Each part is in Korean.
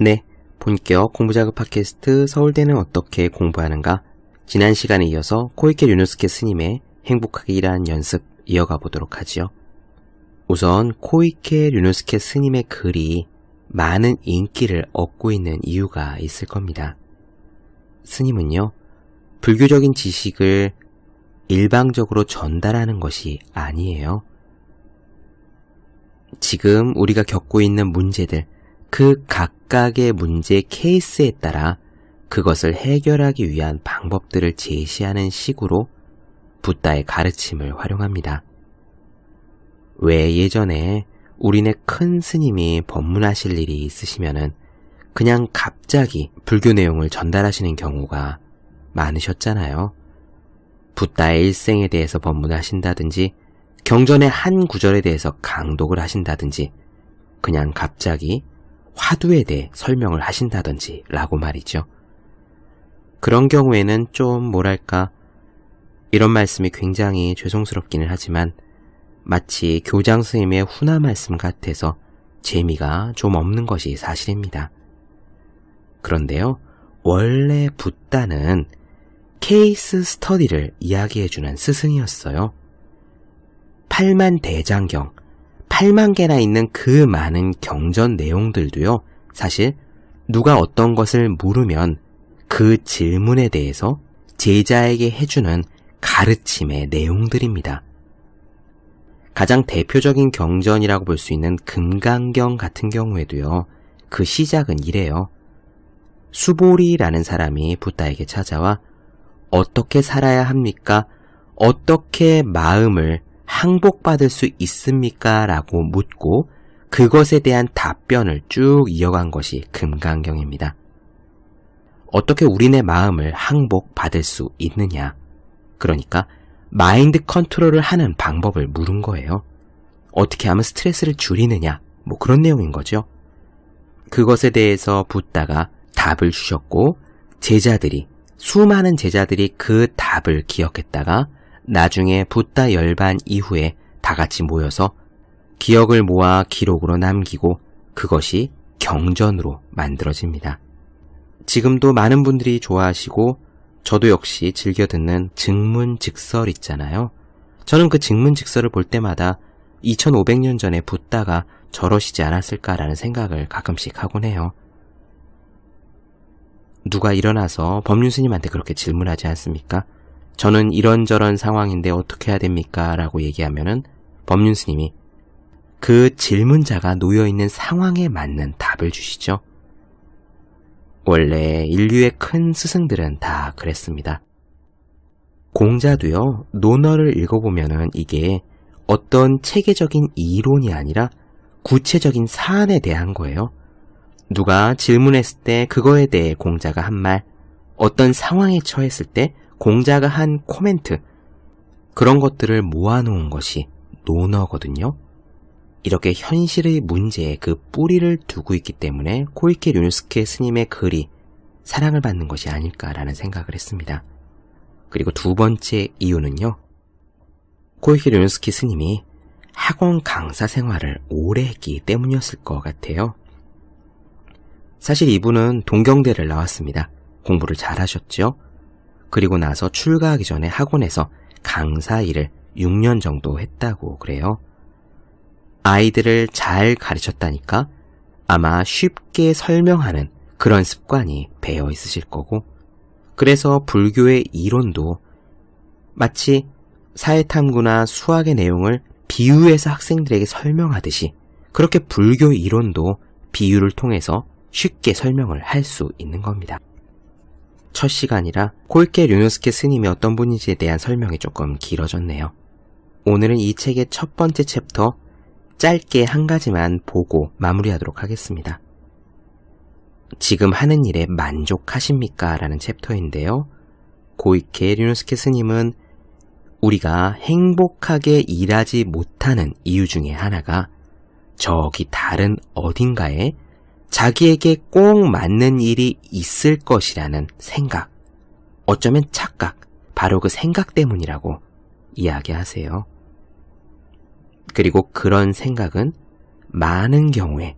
네, 본격 공부자극 팟캐스트 서울대는 어떻게 공부하는가? 지난 시간에 이어서 코이케 류노스케 스님의 행복하게 일하는 연습 이어가 보도록 하지요. 우선 코이케 류노스케 스님의 글이 많은 인기를 얻고 있는 이유가 있을 겁니다. 스님은요, 불교적인 지식을 일방적으로 전달하는 것이 아니에요. 지금 우리가 겪고 있는 문제들, 그 각각의 문제 케이스에 따라 그것을 해결하기 위한 방법들을 제시하는 식으로 붓다의 가르침을 활용합니다. 왜 예전에 우리네 큰 스님이 법문하실 일이 있으시면은 그냥 갑자기 불교 내용을 전달하시는 경우가 많으셨잖아요. 붓다의 일생에 대해서 법문하신다든지 경전의 한 구절에 대해서 강독을 하신다든지 그냥 갑자기 화두에 대해 설명을 하신다든지 라고 말이죠. 그런 경우에는 좀 뭐랄까, 이런 말씀이 굉장히 죄송스럽기는 하지만 마치 교장 선생님의 훈화 말씀 같아서 재미가 좀 없는 것이 사실입니다. 그런데요, 원래 붓다는 케이스 스터디를 이야기해주는 스승이었어요. 8만 대장경, 8만 개나 있는 그 많은 경전 내용들도요, 사실 누가 어떤 것을 물으면 그 질문에 대해서 제자에게 해주는 가르침의 내용들입니다. 가장 대표적인 경전이라고 볼 수 있는 금강경 같은 경우에도요, 그 시작은 이래요. 수보리라는 사람이 붓다에게 찾아와 어떻게 살아야 합니까? 어떻게 마음을 항복받을 수 있습니까? 라고 묻고 그것에 대한 답변을 쭉 이어간 것이 금강경입니다. 어떻게 우리네 마음을 항복받을 수 있느냐? 그러니까 마인드 컨트롤을 하는 방법을 물은 거예요. 어떻게 하면 스트레스를 줄이느냐? 뭐 그런 내용인 거죠. 그것에 대해서 붓다가 답을 주셨고 수많은 제자들이 그 답을 기억했다가 나중에 붓다 열반 이후에 다 같이 모여서 기억을 모아 기록으로 남기고 그것이 경전으로 만들어집니다. 지금도 많은 분들이 좋아하시고 저도 역시 즐겨 듣는 증문즉설 있잖아요. 저는 그 증문즉설을 볼 때마다 2500년 전에 붓다가 저러시지 않았을까라는 생각을 가끔씩 하곤 해요. 누가 일어나서 법륜 스님한테 그렇게 질문하지 않습니까? 저는 이런저런 상황인데 어떻게 해야 됩니까? 라고 얘기하면은 법륜 스님이 그 질문자가 놓여있는 상황에 맞는 답을 주시죠. 원래 인류의 큰 스승들은 다 그랬습니다. 공자도요, 논어를 읽어보면은 이게 어떤 체계적인 이론이 아니라 구체적인 사안에 대한 거예요. 누가 질문했을 때 그거에 대해 공자가 한 말, 어떤 상황에 처했을 때 공자가 한 코멘트, 그런 것들을 모아놓은 것이 논어거든요. 이렇게 현실의 문제에 그 뿌리를 두고 있기 때문에 코이케 류노스케 스님의 글이 사랑을 받는 것이 아닐까라는 생각을 했습니다. 그리고 두 번째 이유는요, 코이케 류노스케 스님이 학원 강사 생활을 오래 했기 때문이었을 것 같아요. 사실 이분은 동경대를 나왔습니다. 공부를 잘 하셨죠? 그리고 나서 출가하기 전에 학원에서 강사 일을 6년 정도 했다고 그래요. 아이들을 잘 가르쳤다니까 아마 쉽게 설명하는 그런 습관이 배어 있으실 거고, 그래서 불교의 이론도 마치 사회탐구나 수학의 내용을 비유해서 학생들에게 설명하듯이 그렇게 불교 이론도 비유를 통해서 쉽게 설명을 할 수 있는 겁니다. 첫 시간이라 코이케 류노스케 스님이 어떤 분인지에 대한 설명이 조금 길어졌네요. 오늘은 이 책의 첫 번째 챕터 짧게 한 가지만 보고 마무리하도록 하겠습니다. 지금 하는 일에 만족하십니까? 라는 챕터인데요. 코이케 류노스케 스님은 우리가 행복하게 일하지 못하는 이유 중에 하나가 저기 다른 어딘가에 자기에게 꼭 맞는 일이 있을 것이라는 생각, 어쩌면 착각, 바로 그 생각 때문이라고 이야기하세요. 그리고 그런 생각은 많은 경우에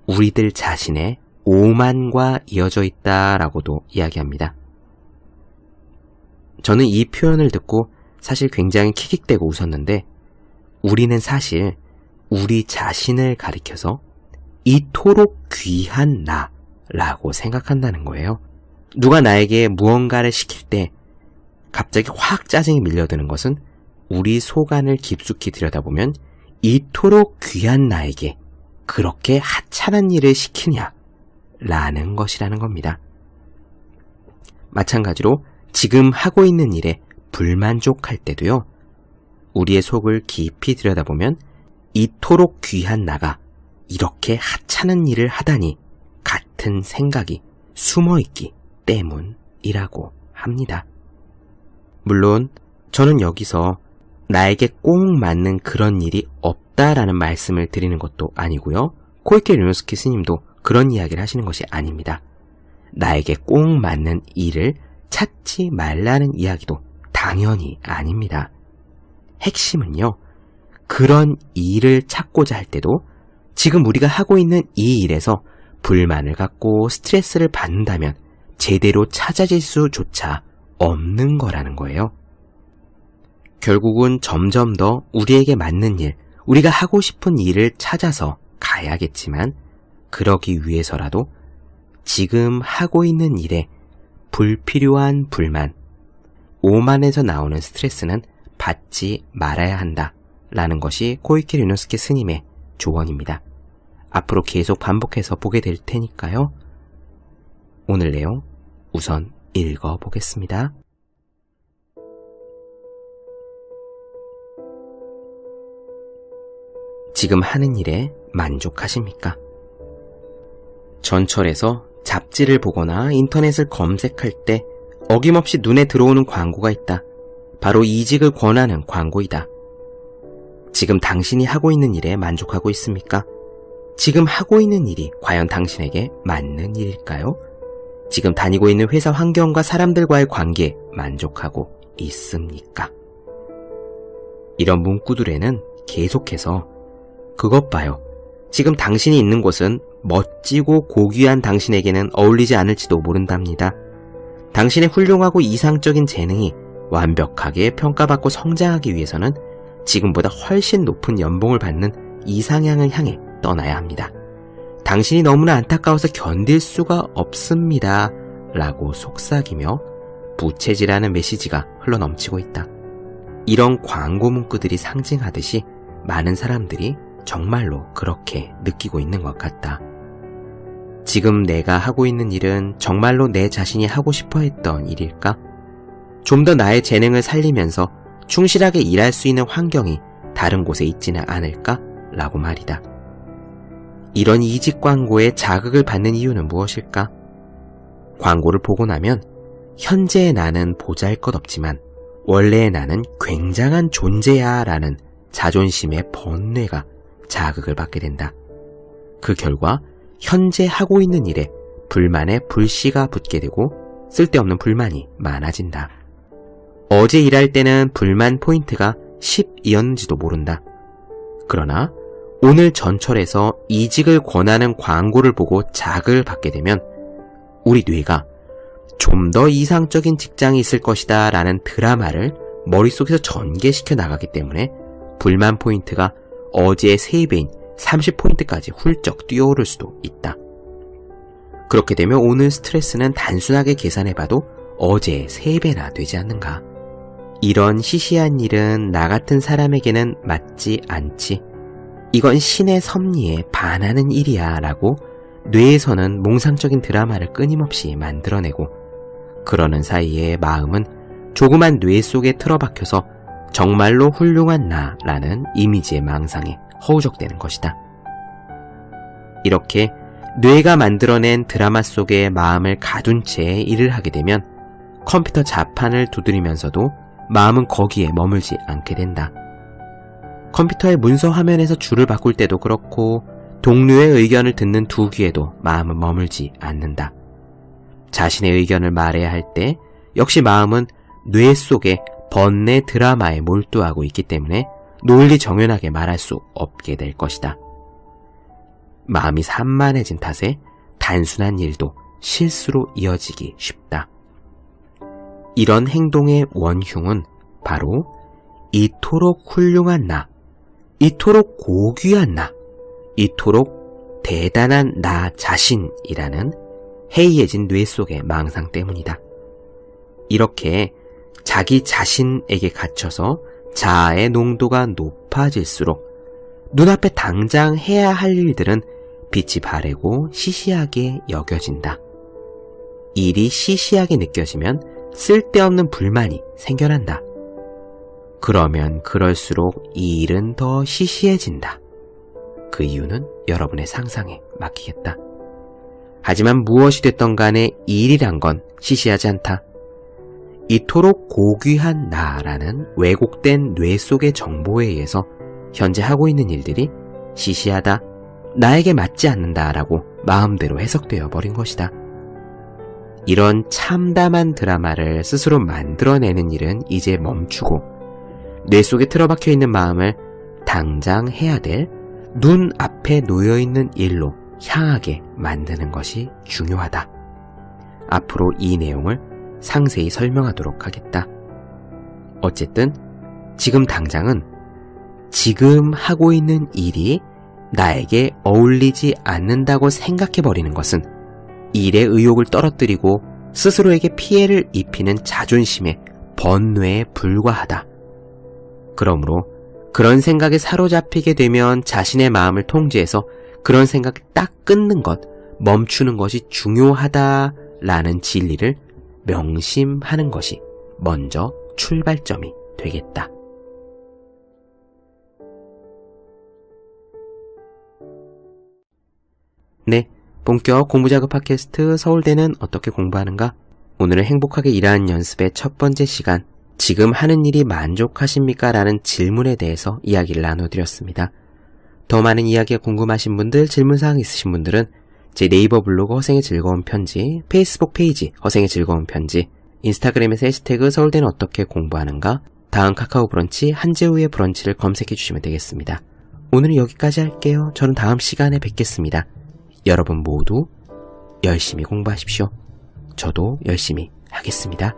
우리들 자신의 오만과 이어져 있다라고도 이야기합니다. 저는 이 표현을 듣고 사실 굉장히 킥킥대고 웃었는데, 우리는 사실 우리 자신을 가리켜서 이토록 귀한 나라고 생각한다는 거예요. 누가 나에게 무언가를 시킬 때 갑자기 확 짜증이 밀려드는 것은 우리 속안을 깊숙이 들여다보면 이토록 귀한 나에게 그렇게 하찮은 일을 시키냐 라는 것이라는 겁니다. 마찬가지로 지금 하고 있는 일에 불만족할 때도요, 우리의 속을 깊이 들여다보면 이토록 귀한 나가 이렇게 하찮은 일을 하다니 같은 생각이 숨어있기 때문이라고 합니다. 물론 저는 여기서 나에게 꼭 맞는 그런 일이 없다라는 말씀을 드리는 것도 아니고요, 코이케 류노스케 스님도 그런 이야기를 하시는 것이 아닙니다. 나에게 꼭 맞는 일을 찾지 말라는 이야기도 당연히 아닙니다. 핵심은요, 그런 일을 찾고자 할 때도 지금 우리가 하고 있는 이 일에서 불만을 갖고 스트레스를 받는다면 제대로 찾아질 수조차 없는 거라는 거예요. 결국은 점점 더 우리에게 맞는 일, 우리가 하고 싶은 일을 찾아서 가야겠지만, 그러기 위해서라도 지금 하고 있는 일에 불필요한 불만, 오만에서 나오는 스트레스는 받지 말아야 한다 라는 것이 코이케 류노스케 스님의 조언입니다. 앞으로 계속 반복해서 보게 될 테니까요. 오늘 내용 우선 읽어보겠습니다. 지금 하는 일에 만족하십니까? 전철에서 잡지를 보거나 인터넷을 검색할 때 어김없이 눈에 들어오는 광고가 있다. 바로 이직을 권하는 광고이다. 지금 당신이 하고 있는 일에 만족하고 있습니까? 지금 하고 있는 일이 과연 당신에게 맞는 일일까요? 지금 다니고 있는 회사 환경과 사람들과의 관계에 만족하고 있습니까? 이런 문구들에는 계속해서 그것 봐요. 지금 당신이 있는 곳은 멋지고 고귀한 당신에게는 어울리지 않을지도 모른답니다. 당신의 훌륭하고 이상적인 재능이 완벽하게 평가받고 성장하기 위해서는 지금보다 훨씬 높은 연봉을 받는 이상향을 향해 떠나야 합니다. 당신이 너무나 안타까워서 견딜 수가 없습니다. 라고 속삭이며 부채질하는 메시지가 흘러넘치고 있다. 이런 광고 문구들이 상징하듯이 많은 사람들이 정말로 그렇게 느끼고 있는 것 같다. 지금 내가 하고 있는 일은 정말로 내 자신이 하고 싶어 했던 일일까? 좀 더 나의 재능을 살리면서 충실하게 일할 수 있는 환경이 다른 곳에 있지는 않을까? 라고 말이다. 이런 이직 광고에 자극을 받는 이유는 무엇일까? 광고를 보고 나면 현재의 나는 보잘것없지만 원래의 나는 굉장한 존재야 라는 자존심의 번뇌가 자극을 받게 된다. 그 결과 현재 하고 있는 일에 불만에 불씨가 붙게 되고 쓸데없는 불만이 많아진다. 어제 일할 때는 불만 포인트가 10이었는지도 모른다. 그러나 오늘 전철에서 이직을 권하는 광고를 보고 자극을 받게 되면 우리 뇌가 좀 더 이상적인 직장이 있을 것이다 라는 드라마를 머릿속에서 전개시켜 나가기 때문에 불만 포인트가 어제의 3배인 30포인트까지 훌쩍 뛰어오를 수도 있다. 그렇게 되면 오늘 스트레스는 단순하게 계산해봐도 어제의 3배나 되지 않는가. 이런 시시한 일은 나 같은 사람에게는 맞지 않지. 이건 신의 섭리에 반하는 일이야 라고 뇌에서는 몽상적인 드라마를 끊임없이 만들어내고, 그러는 사이에 마음은 조그만 뇌 속에 틀어박혀서 정말로 훌륭한 나라는 이미지의 망상에 허우적대는 것이다. 이렇게 뇌가 만들어낸 드라마 속에 마음을 가둔 채 일을 하게 되면 컴퓨터 자판을 두드리면서도 마음은 거기에 머물지 않게 된다. 컴퓨터의 문서 화면에서 줄을 바꿀 때도 그렇고 동료의 의견을 듣는 두 귀에도 마음은 머물지 않는다. 자신의 의견을 말해야 할 때 역시 마음은 뇌 속에 번뇌 드라마에 몰두하고 있기 때문에 논리정연하게 말할 수 없게 될 것이다. 마음이 산만해진 탓에 단순한 일도 실수로 이어지기 쉽다. 이런 행동의 원흉은 바로 이토록 훌륭한 나, 이토록 고귀한 나, 이토록 대단한 나 자신이라는 해이해진 뇌 속의 망상 때문이다. 이렇게 자기 자신에게 갇혀서 자아의 농도가 높아질수록 눈앞에 당장 해야 할 일들은 빛이 바래고 시시하게 여겨진다. 일이 시시하게 느껴지면 쓸데없는 불만이 생겨난다. 그러면 그럴수록 이 일은 더 시시해진다. 그 이유는 여러분의 상상에 맡기겠다. 하지만 무엇이 됐던 간에 이 일이란 건 시시하지 않다. 이토록 고귀한 나라는 왜곡된 뇌 속의 정보에 의해서 현재 하고 있는 일들이 시시하다, 나에게 맞지 않는다라고 마음대로 해석되어 버린 것이다. 이런 참담한 드라마를 스스로 만들어내는 일은 이제 멈추고 뇌 속에 틀어박혀 있는 마음을 당장 해야 될 눈앞에 놓여있는 일로 향하게 만드는 것이 중요하다. 앞으로 이 내용을 상세히 설명하도록 하겠다. 어쨌든 지금 당장은 지금 하고 있는 일이 나에게 어울리지 않는다고 생각해버리는 것은 일의 의욕을 떨어뜨리고 스스로에게 피해를 입히는 자존심의 번뇌에 불과하다. 그러므로 그런 생각에 사로잡히게 되면 자신의 마음을 통제해서 그런 생각을 딱 끊는 것, 멈추는 것이 중요하다라는 진리를 명심하는 것이 먼저 출발점이 되겠다. 네, 본격 공부자극 팟캐스트 서울대는 어떻게 공부하는가? 오늘은 행복하게 일하는 연습의 첫 번째 시간, 지금 하는 일이 만족하십니까? 라는 질문에 대해서 이야기를 나눠드렸습니다. 더 많은 이야기가 궁금하신 분들, 질문사항 있으신 분들은 제 네이버 블로그 허생의 즐거운 편지, 페이스북 페이지 허생의 즐거운 편지, 인스타그램에서 해시태그 서울대는 어떻게 공부하는가, 다음 카카오 브런치 한재우의 브런치를 검색해 주시면 되겠습니다. 오늘은 여기까지 할게요. 저는 다음 시간에 뵙겠습니다. 여러분 모두 열심히 공부하십시오. 저도 열심히 하겠습니다.